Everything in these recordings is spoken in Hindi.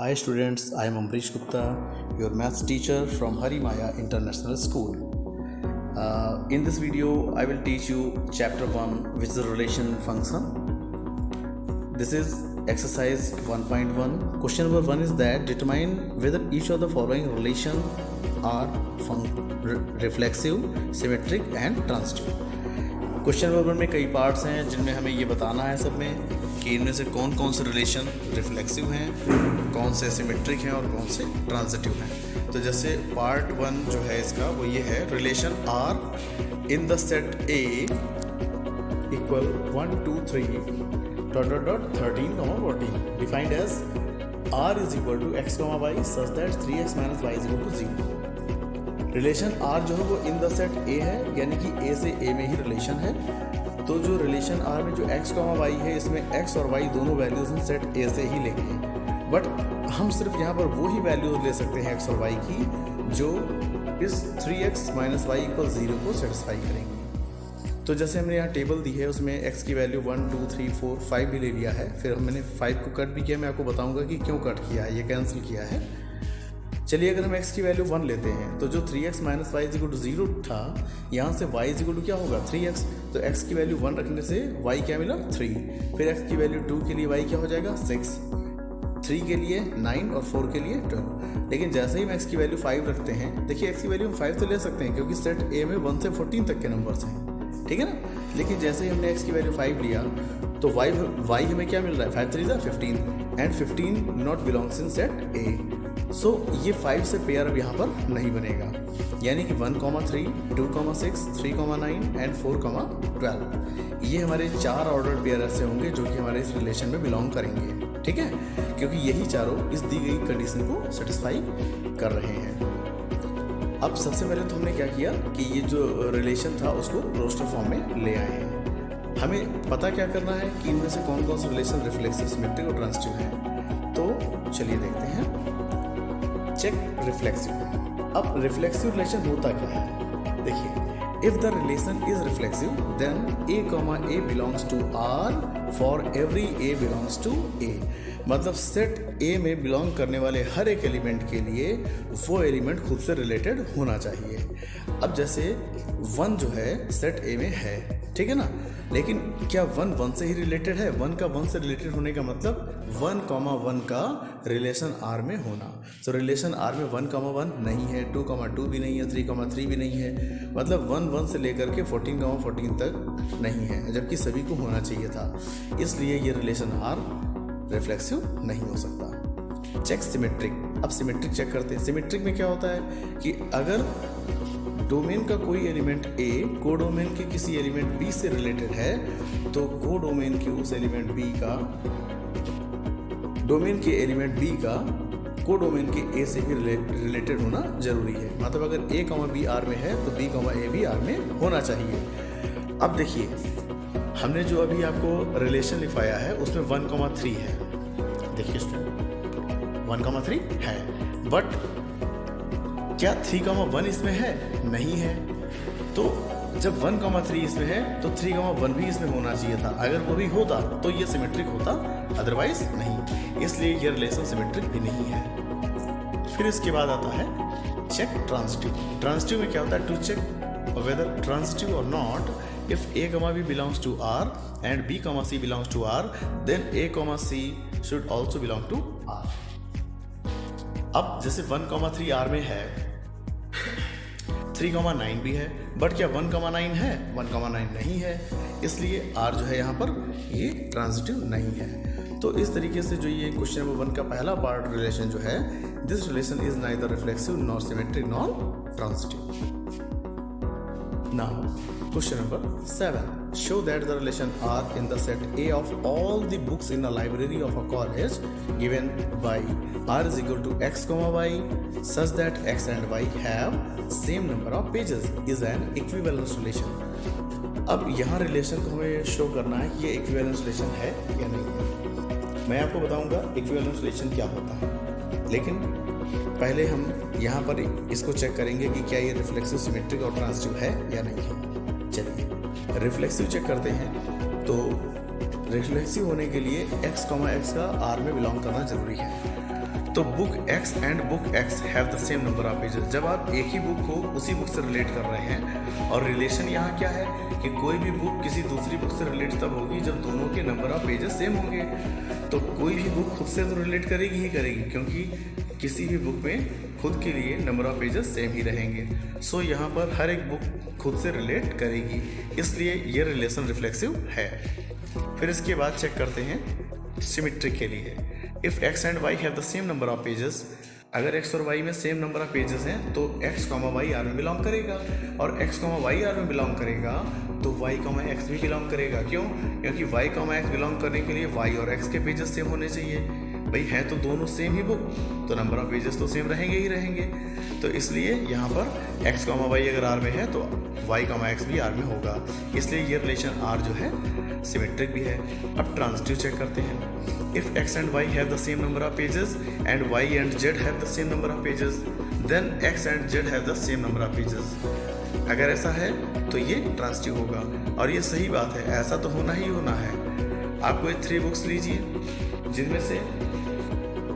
Hi students, I am Amrish Gupta, your maths teacher from Harimaya International School. In this video, I will teach you chapter 1, which is the relation function. This is exercise 1.1. Question number 1 is that determine whether each of the following relation are reflexive, symmetric and transitive. Question number 1 में कई पार्ट्स हैं जिनमें हमें ये बताना है सब में कि इनमें से कौन कौन से रिलेशन रिफ्लेक्सिव हैं, कौन से सिमेट्रिक हैं और कौन से ट्रांजिटिव हैं। तो जैसे पार्ट 1 जो है इसका वो ये है, relation R in the set A equal 1 2 3 13 14 defined as R is equal to x y such that 3x - y is equal to 0। Relation R जो है वो इन द सेट ए है, यानी कि ए से ए में ही रिलेशन है। तो जो रिलेशन आर में जो एक्स वाई है, इसमें एक्स और वाई दोनों वैल्यूज हम सेट ए से ही लेंगे, बट हम सिर्फ यहाँ पर वो ही वैल्यूज ले सकते हैं एक्स और वाई की जो इस 3x - y = 0 को सेटिस्फाई करेंगी। तो जैसे हमने यहाँ टेबल दी है, उसमें x की वैल्यू 1 2 3 4 5 भी ले लिया है, फिर मैंने 5 को कट भी किया। मैं आपको बताऊँगा कि क्यों कट किया है, ये कैंसिल किया है। चलिए अगर हम x की वैल्यू 1 लेते हैं तो जो 3x - y = 0 था, यहाँ से y = क्या होगा 3x। तो x की वैल्यू 1 रखने से y क्या मिला 3। फिर x की वैल्यू 2 के लिए y क्या हो जाएगा 6, 3 के लिए 9 और 4 के लिए 12। लेकिन जैसे ही हम x की वैल्यू 5 रखते हैं, देखिए x की वैल्यू हम 5 तो ले सकते हैं क्योंकि सेट A में 1 से 14 तक के नंबर्स हैं, ठीक है ना। लेकिन जैसे ही हमने x की वैल्यू 5 लिया तो y हमें क्या मिल रहा है 5 3 15 and 15 not belongs in set A। सो ये 5 से पेयर अब यहाँ पर नहीं बनेगा, यानी कि 1 3 2 6 3 9 एंड 4 12 ये हमारे 4 ऑर्डर पेयर ऐसे होंगे जो कि हमारे इस रिलेशन में बिलोंग करेंगे, ठीक है, क्योंकि यही चारों इस दी गई कंडीशन को सेटिस्फाई कर रहे हैं। अब सबसे पहले तो हमने क्या किया कि ये जो रिलेशन था उसको रोस्टर फॉर्म में ले आए हैं। हमें पता क्या करना है कि इनमें से कौन कौन से रिलेशन रिफ्लेक्सिव, सिमेट्रिक और ट्रांजिटिव हैं। तो चलिए देखते हैं। Check reflexive. अब रिफ्लेक्सिव रिलेशन होता क्या है, देखिए, if the relation is reflexive then a, a belongs to r for every a belongs to a। मतलब सेट A में बिलोंग करने वाले हर एक एलिमेंट के लिए वो एलिमेंट खुद से रिलेटेड होना चाहिए। अब जैसे 1 जो है सेट A में है, ठीक है ना, लेकिन क्या 1 1 से ही रिलेटेड है? 1 का 1 से रिलेटेड होने का मतलब 1, 1 का रिलेशन R में होना। तो रिलेशन R में 1, 1 नहीं है, 2, 2 भी नहीं है, 3, 3 भी नहीं है, मतलब 1, 1 से लेकर के 14, 14 तक नहीं है, जबकि सभी को होना चाहिए था। इसलिए ये रिलेशन R रिफ्लेक्सिव नहीं हो सकता। Check symmetric. अब सिमेट्रिक चेक करते हैं। सिमेट्रिक में क्या होता है कि अगर डोमेन का कोई एलिमेंट A कोडोमेन के किसी एलिमेंट B से रिलेटेड है, तो कोडोमेन के उस एलिमेंट B का डोमेन के एलिमेंट B का कोडोमेन के A से भी रिलेटेड होना जरूरी है। मतलब अगर A, B R में है तो B, A भी R में होना चाहिए। अब देखिए, हमने जो अभी आपको रिलेशन लिखवाया है उसमें 1, 3 है। देखिए स्टूडेंट 1, 3 है, बट क्या 3, 1 इसमें है? नहीं है। तो जब 1, 3 इसमें है तो 3, 1 भी इसमें होना चाहिए था। अगर वो भी होता तो ये सिमेट्रिक होता, अदरवाइज नहीं। इसलिए ये रिलेशन सिमेट्रिक भी नहीं है। फिर इसके बाद आता है चेक ट्रांजिटिव। ट्रांजिटिव में क्या होता है, टू चेक वेदर ट्रांजिटिव और not if a, b belongs to R and b, c belongs to R, then a, c should also belong to R. अब जैसे 1, 3 R में है, 3, 9 भी है, बट क्या 1, 9 है? 1, 9 नहीं है, इसलिए R जो है यहाँ पर ये ट्रांजिटिव नहीं है। तो इस तरीके से जो ये क्वेश्चन नंबर 1 का पहला पार्ट रिलेशन जो है, this relation is neither reflexive nor symmetric nor transitive. Now, question number 7. Show that the relation R in the set A of all the books in a library of a college given by R is equal to x, y such that x and y have same number of pages is an equivalence relation. अब यहाँ रिलेशन को हमें शो करना है कि ये इक्विवेलेंस रिलेशन है या नहीं है। मैं आपको बताऊंगा इक्विवेलेंस रिलेशन क्या होता है, लेकिन पहले हम यहाँ पर इसको चेक करेंगे कि क्या ये रिफ्लेक्सिव, सिमेट्रिक और ट्रांजिटिव है या नहीं है। चलिए रिफ्लेक्सिव चेक करते हैं। तो रिफ्लेक्सिव होने के लिए x, का R में बिलोंग करना जरूरी है। तो book x and book x have the same number of pages. जब आप एक ही बुक को उसी बुक से रिलेट कर रहे हैं, और रिलेशन यहाँ क्या है कि कोई भी बुक किसी दूसरी बुक से रिलेट तब होगी जब दोनों के नंबर ऑफ पेजेस सेम होंगे। तो कोई भी बुक खुद से तो रिलेट करेगी ही करेगी, क्योंकि किसी भी बुक में खुद के लिए नंबर ऑफ पेजेस सेम ही रहेंगे। सो यहाँ पर हर एक बुक खुद से रिलेट करेगी, इसलिए ये रिलेशन रिफ्लेक्सिव है। फिर इसके बाद चेक करते हैं सिमेट्रिक के लिए। If x and why have the same number of pages, अगर x और y में सेम नंबर ऑफ पेजेस हैं तो x, y आर में बिलोंग करेगा, और x, y आर में बिलोंग करेगा तो y, x भी बिलोंग करेगा। क्यों? क्योंकि y, x बिलोंग करने के लिए y और x के पेजेस सेम होने चाहिए। भाई है तो दोनों सेम ही बुक, तो नंबर ऑफ पेजेस तो सेम रहेंगे ही रहेंगे। तो इसलिए यहाँ पर x, y अगर r में है तो y, x भी r में होगा, इसलिए ये रिलेशन r जो है सिमेट्रिक भी है। अब ट्रांजिटिव चेक करते हैं। If x and y have the same number of pages and y and z have the same number of pages, then x and z have the same number of pages. अगर ऐसा है तो ये ट्रांजिटिव होगा, और ये सही बात है, ऐसा तो होना ही होना है। आप कोई 3 बुक्स लीजिए, जिनमें से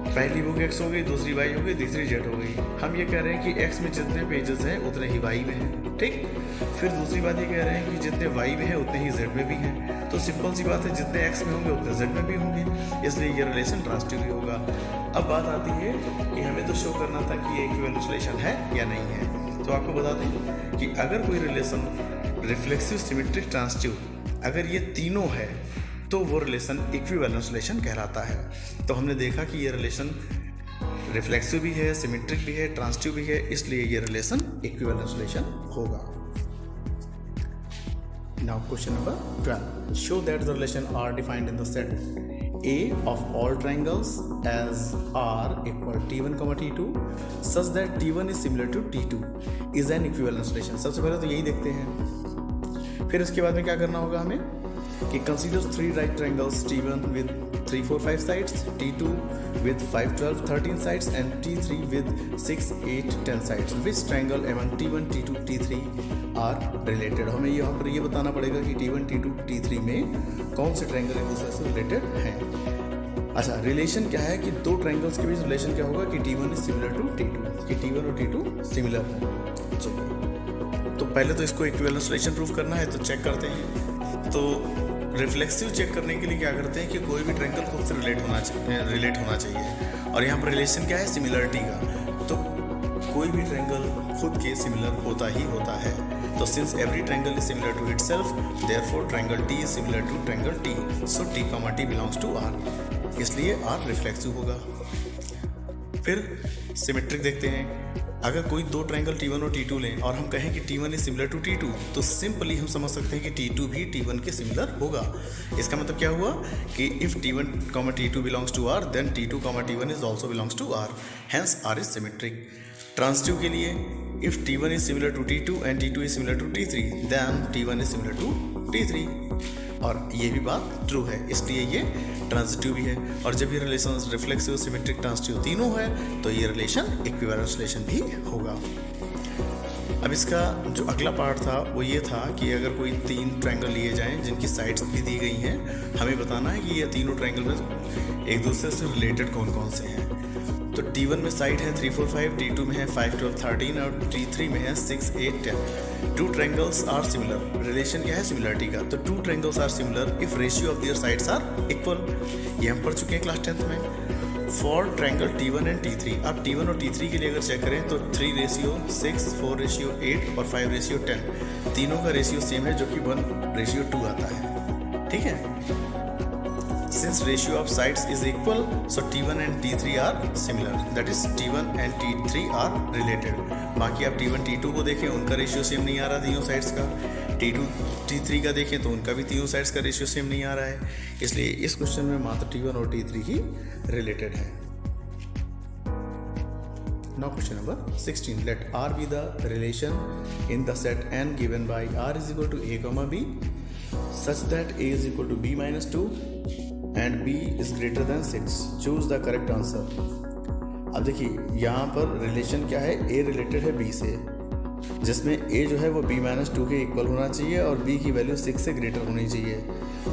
पहली बुक x हो गई, दूसरी y हो गई, तीसरी z हो गई। हम ये कह रहे हैं कि x में जितने पेजेस हैं उतने ही y में हैं, ठीक। फिर दूसरी बात ये कह रहे हैं कि जितने y में है उतने ही z में भी हैं। तो सिंपल सी बात है, जितने x में होंगे उतने z में भी होंगे, इसलिए ये रिलेशन ट्रांजिटिव भी होगा। अब बात आती है कि हमें तो शो करना था कि ये इक्विवेलेंट रिलेशन है या नहीं है। तो आपको बता दें कि अगर कोई रिलेशन रिफ्लेक्सिव, सिमेट्रिक, ट्रांजिटिव, अगर ये तीनों है तो वो रिलेशन इक्विवेलेंस रिलेशन कहलाता है। तो हमने देखा कि ये रिलेशन रिफ्लेक्सिव भी है, सिमेट्रिक भी है, ट्रांजिटिव भी है, इसलिए ये रिलेशन इक्विवेलेंस रिलेशन होगा। Now question number 12. Show that the relation R defined in the set A of all triangles as R equal T1, T2 such that T1 is similar to T2 is an equivalence relation. सबसे पहले तो यही देखते हैं। फिर उसके बाद में क्या करना होगा हमें कि consider 3 right triangles, T1 with 3, 4, 5 sides, T2 with 5, 12, 13 sides and T3 with 6, 8, 10 sides. Which triangle among T1, T2, T3 are related? हमें यहाँ पर ये बताना पड़ेगा कि T1, T2, T3 में कौन से ट्रायंगल एक दूसरे से रिलेटेड हैं। अच्छा, रिलेशन क्या है कि दो ट्रायंगल्स के बीच रिलेशन क्या होगा कि T1 is similar to T2, कि T1 और T2 सिमिलर है। चलिए, तो पहले तो इसको इक्विवेलेंस रिलेशन प्रूफ करना है, तो चेक करते हैं। तो रिफ्लेक्सिव चेक करने के लिए क्या करते हैं कि कोई भी ट्रायंगल खुद से रिलेट होना चाहिए, और यहाँ पर रिलेशन क्या है, सिमिलरिटी का। तो कोई भी ट्रायंगल खुद के सिमिलर होता ही होता है। तो since every triangle is similar to itself, therefore triangle T is similar to triangle T, so T, T belongs to R, इसलिए R रिफ्लेक्सिव होगा। फिर सिमेट्रिक देखते हैं। अगर कोई दो ट्रायंगल T1 और T2 लें और हम कहें कि T1 is similar to T2, तो सिंपली हम समझ सकते हैं कि T2 भी T1 के सिमिलर होगा। इसका मतलब क्या हुआ कि if T1, T2 belongs to R, then T2, T1 is also belongs to R, hence R is symmetric. Transitive के लिए if T1 is similar to T2 and T2 is similar to T3, then T1 is similar to T3, और ये भी बात ट्रू है, इसलिए ये ट्रांजिटिव भी है। और जब ये रिलेशन रिफ्लेक्सिव, सिमेट्रिक, ट्रांजिटिव तीनों है तो ये रिलेशन इक्विवेलेंस रिलेशन भी होगा। अब इसका जो अगला पार्ट था वो ये था कि अगर कोई 3 ट्रायंगल लिए जाएं जिनकी साइड्स भी दी गई हैं, हमें बताना है कि ये तीनों ट्रायंगल में एक दूसरे से रिलेटेड कौन कौन से हैं। तो T1 में साइड है 3, 4, 5, T2 में है 5, 12, 13 और T3 में है 6, 8, 10। 2 ट्रायंगल्स आर सिमिलर, रिलेशन क्या है, सिमिलरिटी का। तो 2 triangles are similar if ratio of their sides are equal, ये हम पढ़ चुके हैं क्लास 10th में। For triangle T1 and T3, अब T1 और T3 के लिए अगर चेक करें तो 3:6, 4:8 और 5:10, तीनों का रेशियो सेम है जो कि 1:2 आता है, ठीक है। Since ratio of sides is equal, so T1 and T3 are similar. That is T1 and T3 are related. बाकी आप T1, T2 को देखें, उनका रेशियो सेम नहीं आ रहा तीनों साइड्स का। T2, T3 का देखें तो उनका भी तीनों साइड्स का रेशियो सेम नहीं आ रहा है, इसलिए इस क्वेश्चन में मात्र T1 और T3 ही रिलेटेड है। Now question number 16. Let R be the relation in the set N given by R is equal to A, B such that A is equal to B minus 2 and B is greater than 6. Choose the correct answer. अब देखिए यहाँ पर रिलेशन क्या है, A रिलेटेड है B से, जिसमें ए जो है वो b-2 के इक्वल होना चाहिए और b की वैल्यू 6 से ग्रेटर होनी चाहिए।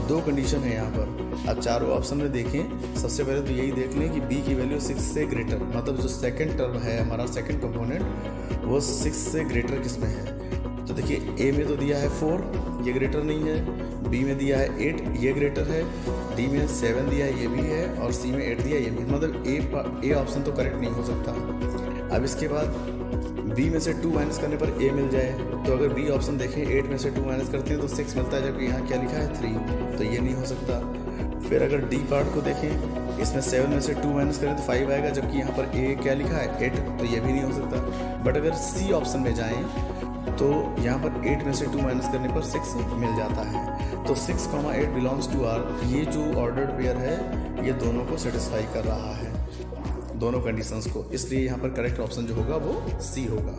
दो कंडीशन है यहाँ पर। अब चारों ऑप्शन में देखें, सबसे पहले तो यही देख लें कि b की वैल्यू 6 से ग्रेटर, मतलब जो सेकंड टर्म है हमारा सेकंड कंपोनेंट वो 6 से ग्रेटर किस में है। तो देखिए a में तो दिया है 4, ये ग्रेटर नहीं है, b में दिया है 8, ये ग्रेटर है, d में 7 दिया है, ये भी है, और c में 8 दिया है, ये भी। मतलब a ऑप्शन तो करेक्ट नहीं हो सकता। अब इसके बाद b में से 2 माइनस करने पर a मिल जाए, तो अगर b ऑप्शन देखें 8 में से 2 माइनस करते हैं तो 6 मिलता है, जबकि यहाँ क्या लिखा है 3, तो ये नहीं हो सकता। फिर अगर d पार्ट को देखें, इसमें 7 में से 2 माइनस करें तो 5 आएगा, जबकि यहाँ पर a क्या लिखा है 8, तो ये भी नहीं हो सकता। बट अगर c ऑप्शन में जाएं तो यहाँ पर 8 में से 2 माइनस करने पर 6 मिल जाता है। तो 6, 8 बिलोंग्स टू R, ये जो ऑर्डर्ड पेयर है ये दोनों को सेटिस्फाई कर रहा है, दोनों कंडीशंस को, इसलिए यहाँ पर करेक्ट ऑप्शन जो होगा वो C होगा।